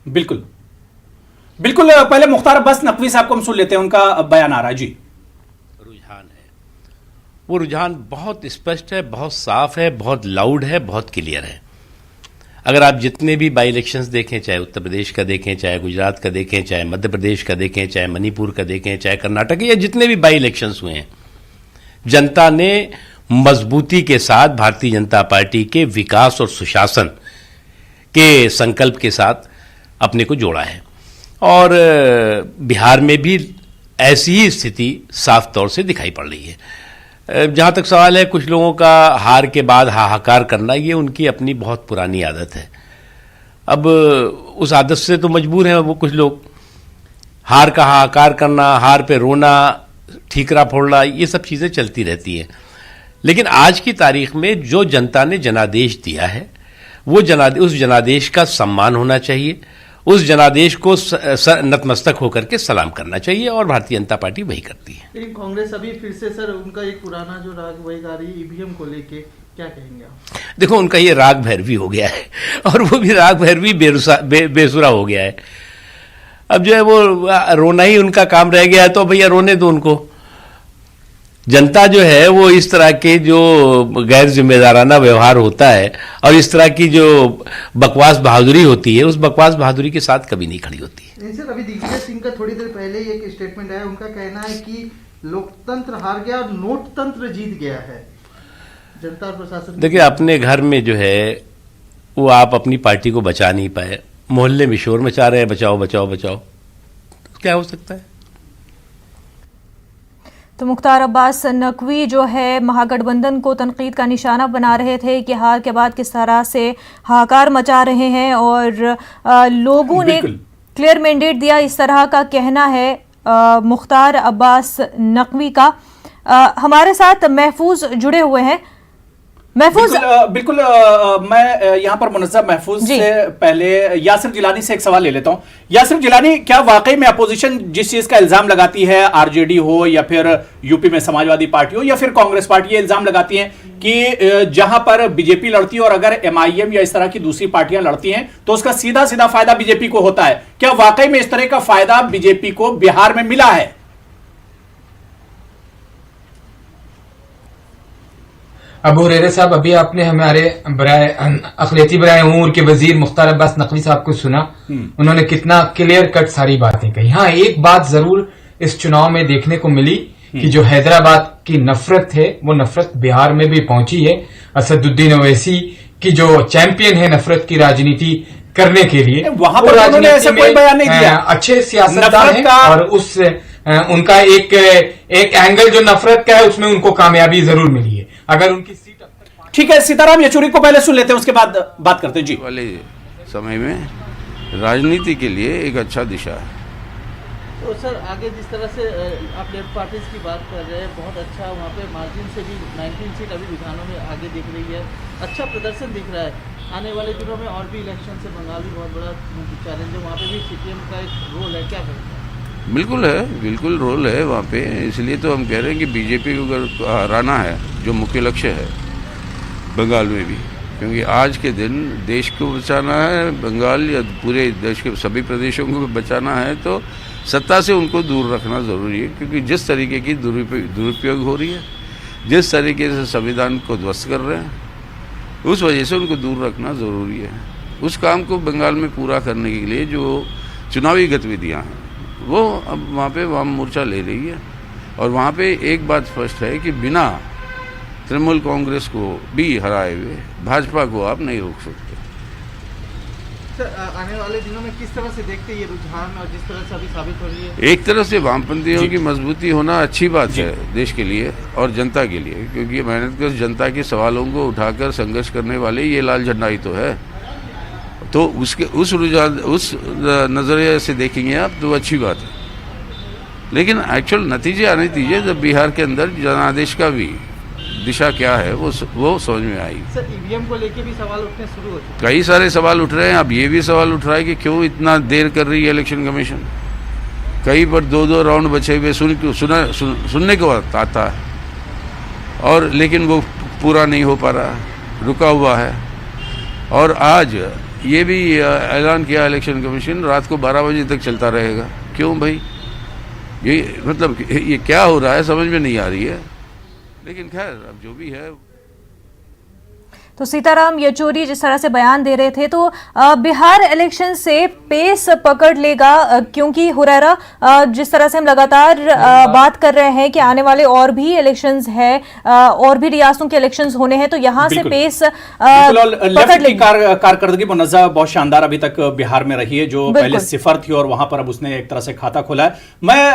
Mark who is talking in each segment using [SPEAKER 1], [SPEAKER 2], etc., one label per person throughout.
[SPEAKER 1] बिल्कुल बिल्कुल। पहले मुख्तार अब्बास नकवी साहब को हम सुन लेते हैं, उनका बयान आ रहा है जी।
[SPEAKER 2] रुझान है, वो रुझान बहुत स्पष्ट है, बहुत साफ है, बहुत लाउड है, बहुत क्लियर है। अगर आप जितने भी बाई इलेक्शंस देखें, चाहे उत्तर प्रदेश का देखें, चाहे गुजरात का देखें, चाहे मध्य प्रदेश का देखें, चाहे मणिपुर का देखें, चाहे कर्नाटक, या जितने भी बाई इलेक्शंस हुए हैं, जनता ने मजबूती के साथ भारतीय जनता पार्टी के विकास और सुशासन के संकल्प के साथ अपने को जोड़ा है। और बिहार में भी ऐसी ही स्थिति साफ तौर से दिखाई पड़ रही है। जहां तक सवाल है कुछ लोगों का हार के बाद हाहाकार करना, ये उनकी अपनी बहुत पुरानी आदत है। अब उस आदत से तो मजबूर हैं वो कुछ लोग। हार का हाहाकार करना, हार पे रोना, ठीकरा फोड़ना, ये सब चीज़ें चलती रहती हैं। लेकिन आज की तारीख में जो जनता ने जनादेश दिया है, वो उस जनादेश का सम्मान होना चाहिए, उस जनादेश को नतमस्तक होकर के सलाम करना चाहिए, और भारतीय जनता पार्टी वही करती है।
[SPEAKER 3] लेकिन कांग्रेस अभी फिर से सर उनका एक पुराना जो राग वही गा रही है ईवीएम को लेके, क्या कहेंगे आप?
[SPEAKER 2] देखो, उनका ये राग भैरवी हो गया है, और वो भी राग भैरवी बेसुरा हो गया है। अब जो है वो रोना ही उनका काम रह गया है, तो भैया रोने दो उनको। जनता जो है वो इस तरह के जो गैर जिम्मेदाराना व्यवहार होता है और इस तरह की जो बकवास बहादुरी होती है, उस बकवास बहादुरी के साथ कभी नहीं खड़ी होती है।
[SPEAKER 3] सर, अभी दिग्विजय सिंह का थोड़ी देर पहले ही एक स्टेटमेंट आया, उनका कहना है कि लोकतंत्र हार गया और नोट तंत्र जीत गया है। जनता और प्रशासन,
[SPEAKER 2] देखिए, अपने घर में जो है वो आप अपनी पार्टी को बचा नहीं पाए, मोहल्ले में शोर मचा रहे हैं बचाओ बचाओ बचाओ, क्या हो सकता है?
[SPEAKER 4] तो मुख्तार अब्बास नकवी जो है महागठबंधन को तनकीद का निशाना बना रहे थे कि हार के बाद किस तरह से हाहाकार मचा रहे हैं, और लोगों ने क्लियर मैंडेट दिया, इस तरह का कहना है मुख्तार अब्बास नकवी का। हमारे साथ महफूज जुड़े हुए हैं। महफूज,
[SPEAKER 1] बिल्कुल, मैं यहाँ पर मुनज़्ज़म महफूज से पहले यासिर जिलानी से एक सवाल ले लेता हूँ। यासिर जिलानी, क्या वाकई में अपोजिशन जिस चीज का इल्जाम लगाती है, आरजेडी हो या फिर यूपी में समाजवादी पार्टी हो या फिर कांग्रेस पार्टी, ये इल्जाम लगाती है कि जहां पर बीजेपी लड़ती है और अगर एमआईएम या इस तरह की दूसरी पार्टियां लड़ती हैं तो उसका सीधा सीधा फायदा बीजेपी को होता है, क्या वाकई में इस तरह का फायदा बीजेपी को बिहार में मिला है?
[SPEAKER 5] अबू हुरैरा साहब, अभी आपने हमारे अक़लियती बराए उमूर के वजीर मुख्तार अब्बास नकवी साहब को सुना, उन्होंने कितना क्लियर कट सारी बातें कही। हाँ, एक बात जरूर इस चुनाव में देखने को मिली कि जो हैदराबाद की नफरत है वो नफरत बिहार में भी पहुंची है। असदुद्दीन ओवैसी की जो चैंपियन है नफरत की राजनीति करने के लिए,
[SPEAKER 1] वहां पर उन्होंने ऐसा कोई बयान नहीं दिया।
[SPEAKER 5] अच्छे सियासतदान हैं और उस उनका एक एंगल जो नफरत का है उसमें उनको कामयाबी जरूर मिली है। अगर उनकी सीट,
[SPEAKER 1] ठीक है, सीताराम येचुरी को पहले सुन लेते हैं, उसके बाद बात करते हैं जी।
[SPEAKER 6] वाले समय में राजनीति के लिए एक अच्छा दिशा है।
[SPEAKER 3] तो सर, आगे जिस तरह से आप लेफ्ट पार्टीज की बात कर रहे हैं, बहुत अच्छा वहाँ पे मार्जिन से भी 19 सीट अभी विधानों में आगे दिख रही है, अच्छा प्रदर्शन दिख रहा है। आने वाले दिनों में और भी इलेक्शन से बंगाल भी बहुत बड़ा चैलेंज है, वहाँ पे भी सीपीएम का एक रोल है, क्या कहेंगे?
[SPEAKER 6] बिल्कुल है, बिल्कुल रोल है वहाँ पे। इसलिए तो हम कह रहे हैं कि बीजेपी को अगर हराना है, जो मुख्य लक्ष्य है बंगाल में भी, क्योंकि आज के दिन देश को बचाना है, बंगाल या पूरे देश के सभी प्रदेशों को बचाना है, तो सत्ता से उनको दूर रखना ज़रूरी है। क्योंकि जिस तरीके की दुरुपयोग हो रही है, जिस तरीके से संविधान को ध्वस्त कर रहे हैं, उस वजह से उनको दूर रखना ज़रूरी है। उस काम को बंगाल में पूरा करने के लिए जो चुनावी गतिविधियाँ हैं वो अब वहाँ पे वाम मोर्चा ले रही है। और वहाँ पे एक बात स्पष्ट है कि बिना तृणमूल कांग्रेस को भी हराए हुए भाजपा को आप नहीं रोक सकते।
[SPEAKER 3] सर, आने वाले दिनों में किस तरह से देखते हैं ये रुझान और जिस तरह से अभी साबित हो रही है?
[SPEAKER 6] एक तरह से वामपंथियों की मजबूती होना अच्छी बात है देश के लिए और जनता के लिए, क्योंकि मेहनतकश जनता के सवालों को उठाकर संघर्ष करने वाले ये लाल झंडा ही तो है। तो उस रुझान, उस नज़रिए से देखेंगे आप तो अच्छी बात है। लेकिन एक्चुअल नतीजे आने दीजिए, जब बिहार के अंदर जनादेश का भी दिशा क्या है वो समझ में आई।
[SPEAKER 3] सर, ईवीएम को लेके भी सवाल उठने शुरू हो चुके,
[SPEAKER 6] कई सारे सवाल उठ रहे हैं। अब ये भी सवाल उठ रहा है कि क्यों इतना देर कर रही है इलेक्शन कमीशन। कई पर 2-2 राउंड बचे हुए सुनने को आता है, और लेकिन वो पूरा नहीं हो पा रहा, रुका हुआ है। और आज ये भी ऐलान किया इलेक्शन कमीशन रात को 12 बजे तक चलता रहेगा। क्यों भाई, ये मतलब ये क्या हो रहा है समझ में नहीं आ रही है। लेकिन खैर अब जो भी है।
[SPEAKER 4] तो सीताराम येचुरी जिस तरह से बयान दे रहे थे, तो बिहार इलेक्शन से पेस पकड़ लेगा, क्योंकि हुरैरा जिस तरह से हम लगातार बात कर रहे हैं कि आने वाले और भी इलेक्शंस है, और भी रियासतों के इलेक्शंस होने हैं, तो यहां से पेस पकड़ लेगी।
[SPEAKER 1] कारकर्दगी मुनज़्ज़म बहुत शानदार अभी तक बिहार में रही है, जो पहले सिफर थी और वहां पर अब उसने एक तरह से खाता खोला है। मैं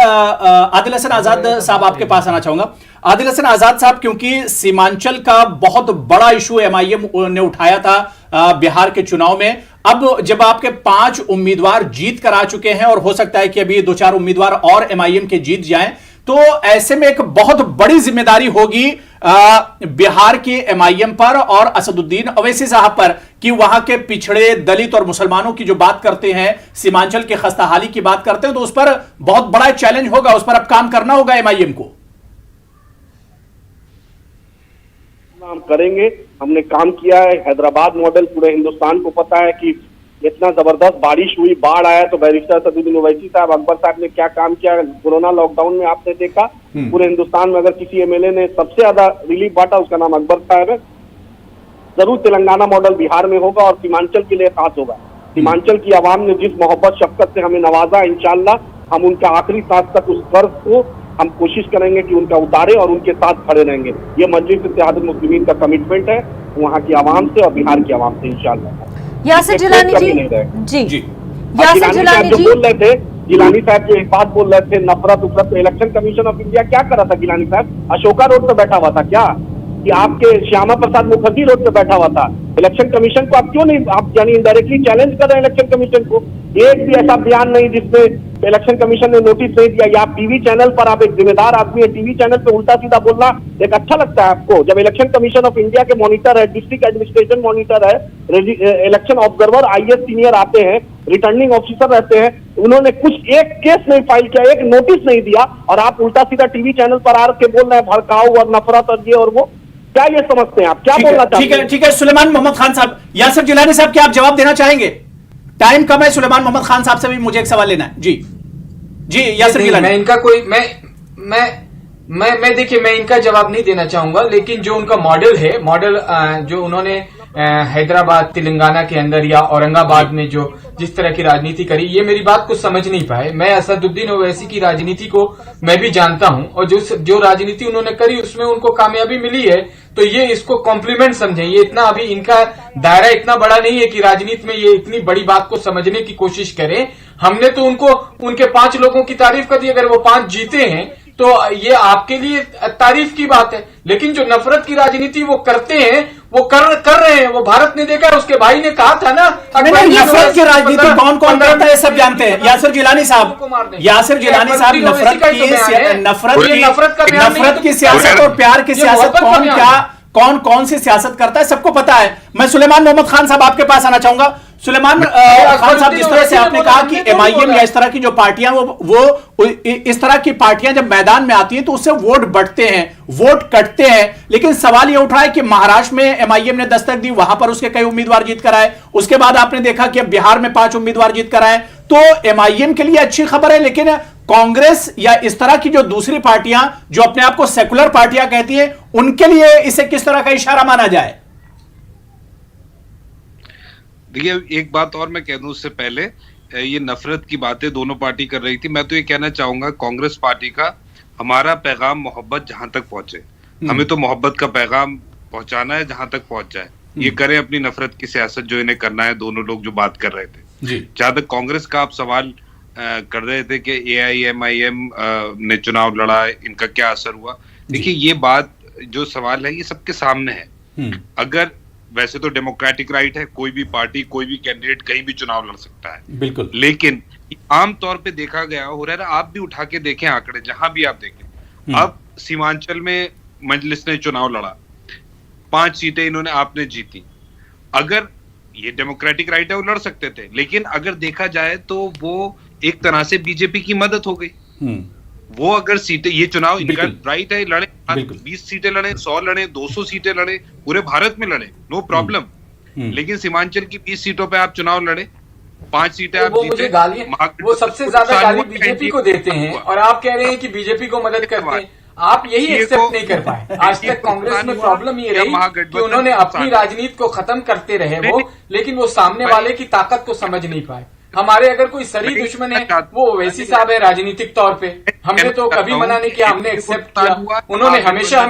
[SPEAKER 1] आदिल हसन आजाद साहब आपके पास आना चाहूंगा। आदिल हसन आजाद साहब, क्योंकि सीमांचल का बहुत बड़ा इशू एमआईएम ने उठाया था बिहार के चुनाव में, अब जब आपके 5 उम्मीदवार जीत कर आ चुके हैं और हो सकता है कि अभी 2-4 उम्मीदवार और एमआईएम के जीत जाएं, तो ऐसे में एक बहुत बड़ी जिम्मेदारी होगी बिहार के एमआईएम पर और असदुद्दीन ओवैसी साहब पर कि वहां के पिछड़े दलित और मुसलमानों की जो बात करते हैं, सीमांचल के खस्ताहाली की बात करते हैं, तो उस पर बहुत बड़ा चैलेंज होगा, उस पर अब काम करना होगा एमआईएम को।
[SPEAKER 7] हम करेंगे, हमने काम किया है। हैदराबाद मॉडल पूरे हिंदुस्तान को पता है कि इतना जबरदस्त बारिश हुई, बाढ़ आया, तो बैरिस्टर असदुद्दीन ओवैसी साहब, अकबर साहब ने क्या काम किया। कोरोना लॉकडाउन में आपने देखा पूरे हिंदुस्तान में अगर किसी एमएलए ने सबसे ज्यादा रिलीफ बांटा, उसका नाम अकबर साहब है। जरूर तेलंगाना मॉडल बिहार में होगा और सीमांचल के लिए खास होगा। सीमांचल की आवाम ने जिस मोहब्बत शफकत से हमें नवाजा, इंशाल्लाह हम उनका आखिरी सांस तक उस कर्ज को हम कोशिश करेंगे कि उनका उतारे और उनके साथ खड़े रहेंगे। ये मजलिस इत्तेहादुल मुस्लिमीन का कमिटमेंट है वहाँ की आवाम से और बिहार की आवाम से इंशाल्लाह।
[SPEAKER 4] यासिर जिलानी जी, जी यासिर जिलानी जी
[SPEAKER 7] बोल रहे थे, गिलानी साहब जो एक बात बोल रहे थे, नफरत उफरत, तो इलेक्शन कमीशन ऑफ इंडिया क्या कर रहा था गिलानी साहब? अशोका रोड पे बैठा हुआ था क्या, कि आपके श्यामा प्रसाद मुखर्जी रोड पे बैठा हुआ था? इलेक्शन कमीशन को आप क्यों नहीं, आप यानी इनडायरेक्टली चैलेंज कर रहे हैं इलेक्शन कमीशन को। एक भी ऐसा बयान नहीं जिसमें इलेक्शन कमीशन ने नोटिस नहीं दिया। या आप टीवी चैनल पर, आप एक जिम्मेदार आदमी है, टीवी चैनल पे उल्टा सीधा बोलना एक अच्छा लगता है आपको? जब इलेक्शन कमीशन ऑफ इंडिया के मॉनिटर है, डिस्ट्रिक्ट एडमिनिस्ट्रेशन मॉनिटर है, इलेक्शन ऑब्जर्वर आईएएस सीनियर आते हैं, रिटर्निंग ऑफिसर रहते हैं, उन्होंने कुछ एक केस नहीं फाइल किया, एक नोटिस नहीं दिया, और आप उल्टा सीधा टीवी चैनल पर आके बोल रहे हैं भड़काऊ और नफरत और ये और वो। क्या ये समझते हैं आप, क्या बोलना चाहते हैं?
[SPEAKER 1] ठीक है सुलेमान मोहम्मद खान साहब, यासिर जिलानी साहब, क्या आप जवाब देना चाहेंगे? टाइम कम है, सुलेमान मोहम्मद खान साहब से भी मुझे एक सवाल लेना है। जी जी यासिर जिलानी।
[SPEAKER 5] मैं इनका कोई मैं देखिए, मैं इनका जवाब नहीं देना चाहूंगा, लेकिन जो उनका मॉडल है, मॉडल जो उन्होंने हैदराबाद, तेलंगाना के अंदर या औरंगाबाद में जो जिस तरह की राजनीति करी, ये मेरी बात को समझ नहीं पाए। मैं असदुद्दीन ओवैसी की राजनीति को मैं भी जानता हूं, और जो राजनीति उन्होंने करी उसमें उनको कामयाबी मिली है, तो ये इसको कॉम्प्लीमेंट समझें। ये इतना अभी इनका दायरा इतना बड़ा नहीं है कि राजनीति में ये इतनी बड़ी बात को समझने की कोशिश करें। हमने तो उनको उनके 5 लोगों की तारीफ कर दी, अगर वो 5 जीते हैं तो ये आपके लिए तारीफ की बात है। लेकिन जो नफरत की राजनीति वो करते हैं, वो कर रहे हैं, वो भारत ने देखा, उसके भाई ने कहा था ना,
[SPEAKER 1] नफरत की राजनीति कौन कौन करता है सब जानते हैं। यासिर जिलानी साहब, यासिर जिलानी साहब, नफरत की सियासत और प्यार की सियासत कौन सी सियासत करता है सबको पता है। मैं सुलेमान मोहम्मद खान साहब आपके पास आना चाहूंगा। सुलेमान खान साहब, जिस तरह से आपने कहा कि एमआईएम या इस तरह की जो पार्टियां वो इस तरह की पार्टियां जब मैदान में आती हैं तो उससे वोट बढ़ते हैं, वोट कटते हैं, लेकिन सवाल ये उठ रहा है कि महाराष्ट्र में एमआईएम ने दस्तक दी, वहां पर उसके कई उम्मीदवार जीत कर आए, उसके बाद आपने देखा कि अब बिहार में 5 उम्मीदवार जीत कर आए, तो एमआईएम के लिए अच्छी खबर है, लेकिन कांग्रेस या इस तरह की जो दूसरी पार्टियां जो अपने आप को सेकुलर पार्टियां कहती हैं, उनके लिए इसे किस तरह का इशारा माना जाए?
[SPEAKER 8] देखिए, एक बात और मैं कह दूं उससे पहले, ये नफरत की बातें दोनों पार्टी कर रही थी, मैं तो ये कहना चाहूंगा कांग्रेस पार्टी का हमारा पैगाम मोहब्बत जहां तक पहुंचे, हमें तो मोहब्बत का पैगाम पहुंचाना है जहां तक पहुंच जाए। ये करें अपनी नफरत की सियासत जो इन्हें करना है, दोनों लोग जो बात कर रहे थे। जहां तक कांग्रेस का आप सवाल कर रहे थे कि एआईएमआईएम ने चुनाव लड़ा, इनका क्या असर हुआ, देखिए ये बात जो सवाल है ये सबके सामने है। अगर वैसे तो डेमोक्रेटिक राइट है, कोई भी पार्टी, कोई भी कैंडिडेट कहीं भी चुनाव लड़ सकता है,
[SPEAKER 1] बिल्कुल, लेकिन
[SPEAKER 8] आमतौर पे देखा गया हो रहा है, आप भी उठा के देखें आंकड़े, जहां भी आप देखें, अब सीमांचल में मजलिस ने चुनाव लड़ा, 5 सीटें इन्होंने आपने जीती। अगर ये डेमोक्रेटिक राइट है, वो लड़ सकते थे, लेकिन अगर देखा जाए तो वो एक तरह से बीजेपी की मदद हो गई। वो अगर सीटें, ये चुनाव इनका राइट है, लड़े 20 सीटें लड़े, 100 लड़े, 200 सीटें लड़े, पूरे भारत में लड़े, नो प्रॉब्लम। लेकिन सीमांचल की 20 सीटों पे आप चुनाव लड़े, 5 सीटें आप
[SPEAKER 5] वो मुझे
[SPEAKER 8] जीते।
[SPEAKER 5] गाली, वो सबसे ज्यादा गाली बीजेपी को देते हैं और आप कह रहे हैं कि बीजेपी को मदद करते हैं। आप यही एक्सेप्ट नहीं कर पाए। आज तक कांग्रेस में प्रॉब्लम ये रही कि उन्होंने अपनी राजनीति को खत्म करते रहे वो, लेकिन वो सामने वाले की ताकत को समझ नहीं पाए। हमारे अगर कोई सरी दुश्मन है वो ओवैसी साहब है राजनीतिक तौर पे। हमने तो कभी मना नहीं किया, हमने एक्सेप्ट किया। उन्होंने हमेशा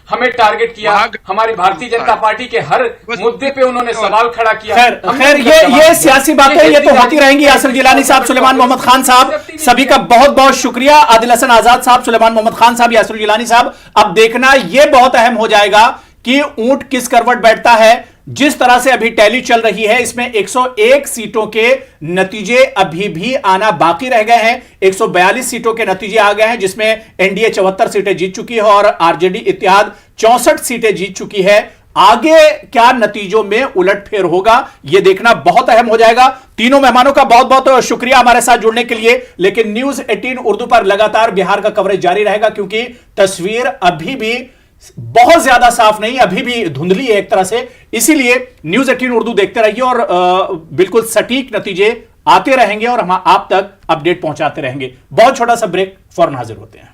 [SPEAKER 5] हमें टारगेट किया। हमारी भारतीय जनता पार्टी के हर मुद्दे पे उन्होंने सवाल खड़ा किया।
[SPEAKER 1] खैर ये सियासी बातें ये तो होती रहेंगी। यासिर जिलानी साहब, सुलेमान मोहम्मद खान साहब, सभी का बहुत बहुत शुक्रिया। आदिल हसन आजाद साहब, सुलेमान मोहम्मद खान साहब, यासिर जिलानी साहब, अब देखना ये बहुत अहम हो जाएगा कि ऊंट किस करवट बैठता है। जिस तरह से अभी टैली चल रही है इसमें 101 सीटों के नतीजे अभी भी आना बाकी रह गए हैं। 142 सीटों के नतीजे आ गए हैं जिसमें एनडीए 74 सीटें जीत चुकी है और आरजेडी इत्तेहाद 64 सीटें जीत चुकी है। आगे क्या नतीजों में उलटफेर होगा यह देखना बहुत अहम हो जाएगा। तीनों मेहमानों का बहुत बहुत शुक्रिया हमारे साथ जुड़ने के लिए। लेकिन न्यूज 18 उर्दू पर लगातार बिहार का कवरेज जारी रहेगा क्योंकि तस्वीर अभी भी बहुत ज्यादा साफ नहीं, अभी भी धुंधली है एक तरह से। इसीलिए न्यूज 18 उर्दू देखते रहिए और बिल्कुल सटीक नतीजे आते रहेंगे और हम आप तक अपडेट पहुंचाते रहेंगे। बहुत छोटा सा ब्रेक, फौरन हाजिर होते हैं।